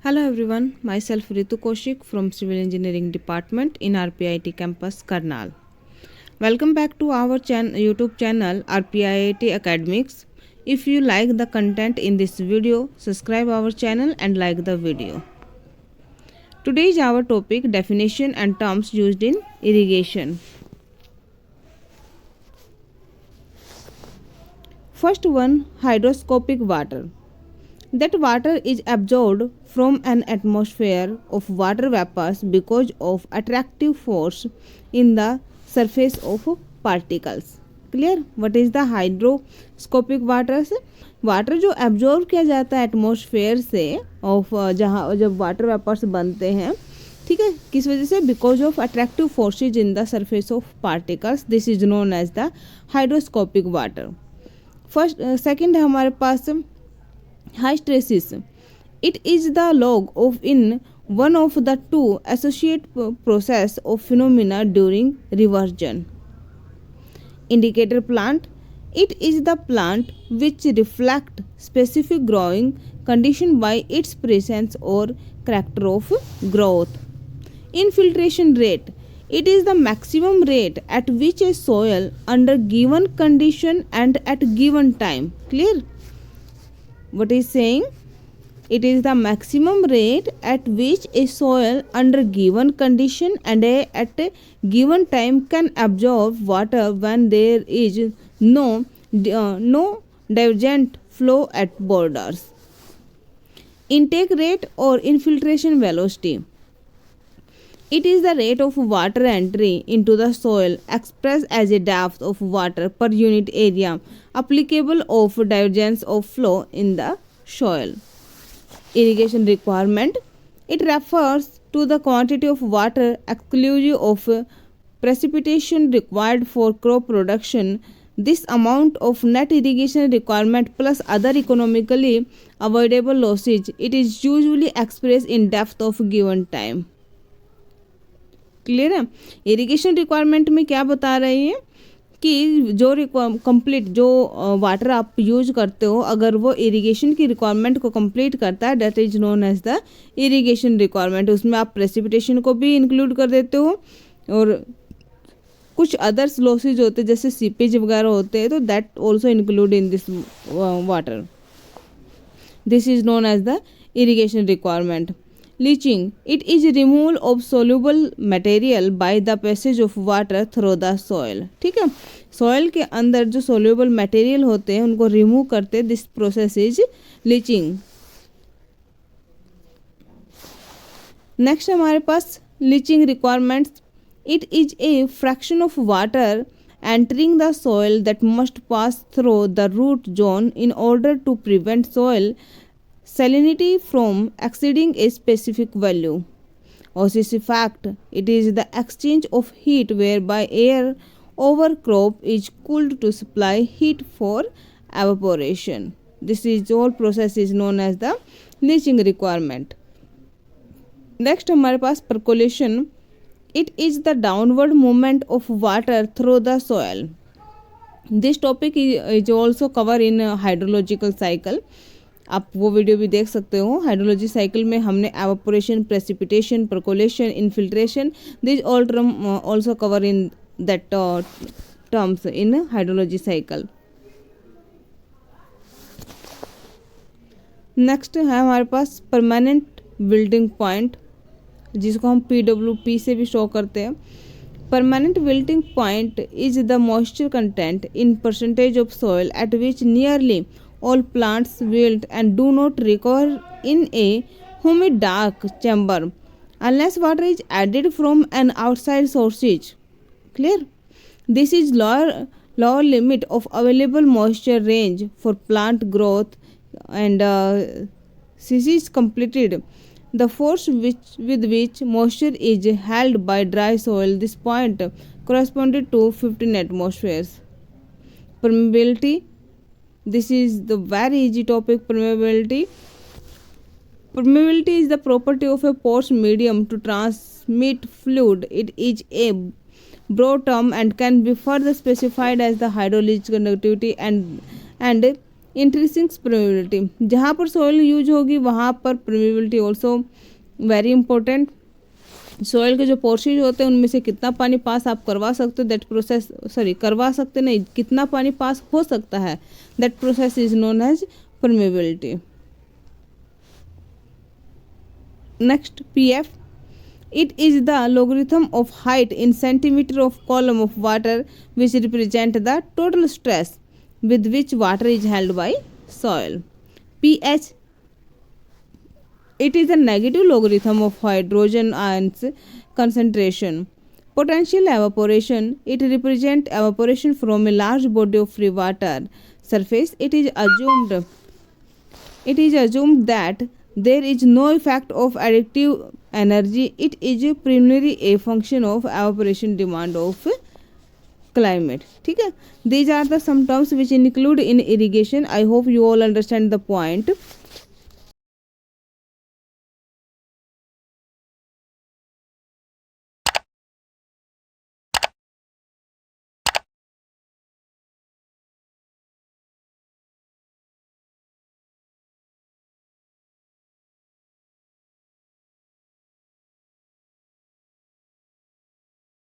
Hello everyone, myself Ritu Kaushik from Civil Engineering Department in RPIIT campus Karnal. Welcome back to our YouTube channel RPIIT Academics. If you like the content in this video, subscribe our channel and like the video. Today is our topic definition and terms used in irrigation. First one, hydroscopic water. That water is absorbed from an atmosphere of water vapors because of attractive force in the surface of particles. Clear? What is the hydroscopic water? Water जो absorb किया जाता है atmosphere से of जहाँ जब water vapours बनते हैं, ठीक है, किस वजह से? Because of attractive forces in the surface of particles. This is known as the hydroscopic water. Second है हमारे पास hysteresis. It is the log of in one of the two associate process of phenomena during reversion. Indicator plant. It is the plant which reflect specific growing condition by its presence or character of growth. Infiltration rate. It is the maximum rate at which a soil under given condition and at given time. Clear? What is saying? It is the maximum rate at which a soil under given condition and at a given time can absorb water when there is no divergent flow at borders. Intake rate or infiltration velocity. It is the rate of water entry into the soil expressed as a depth of water per unit area applicable of divergence of flow in the soil. Irrigation requirement. It refers to the quantity of water exclusive of precipitation required for crop production. This amount of net irrigation requirement plus other economically avoidable losses. It is usually expressed in depth of given time. Clear है? Irrigation requirement में क्या बता रही है कि जो complete जो water आप यूज करते हो, अगर वो इरिगेशन की रिक्वायरमेंट को कंप्लीट करता है, that is known as the irrigation requirement. उसमें आप प्रेसिपिटेशन को भी इंक्लूड कर देते हो और कुछ अदर्स लॉसेज होते हैं जैसे सीपेज वगैरह होते हैं, तो that also include in this water. This is known as the irrigation requirement. Leaching. It is removal of soluble material by the passage of water through the soil. ठीक है, soil के अंदर जो soluble material होते हैं उनको remove करते. This process is leaching. Next हमारे पास leaching requirements. It is a fraction of water entering the soil that must pass through the root zone in order to prevent soil salinity from exceeding a specific value. Osmosis effect. It is the exchange of heat whereby air over crop is cooled to supply heat for evaporation. This is all process is known as the leaching requirement. Next हमारे पास percolation. It is the downward movement of water through the soil. This topic is also covered in hydrological cycle. आप वो video भी देख सकते हो. Hydrology cycle में हमने evaporation, precipitation, percolation, infiltration, this all term also cover in that terms in hydrology cycle. Next है हमारे पास परमानेंट विल्टिंग पॉइंट, जिसको हम PWP से भी शो करते हैं. Permanent wilting point is the moisture content in percentage of soil eight which nearly all plants wilt and do not recover in a humid dark chamber unless water is added from an outside sources. Clear? This is lower limit of available moisture range for plant growth and this is completed the force with which moisture is held by dry soil. This point corresponded to 15 atmospheres. Permeability. This is the very easy topic. Permeability. Permeability is the property of a porous medium to transmit fluid. It is a broad term and can be further specified as the hydrolytic conductivity and increasing permeability, जहाँ पर soil use होगी वहाँ पर permeability also very important. Soil के जो portion होते हैं उनमें से कितना पानी पास आप करवा सकते हो, दैट प्रोसेस करवा सकते नहीं, कितना पानी पास हो सकता है, that process is known as permeability. Next PF, it is the logarithm of height in centimeter of column of water which represent the total stress with which water is held by soil. pH, it is the negative logarithm of hydrogen ions concentration. Potential evaporation, it represents evaporation from a large body of free water surface. It is assumed that there is no effect of additive energy. It is primarily a function of evaporation demand of climate. ठीक है, these are the some terms which include in irrigation. I hope you all understand the point.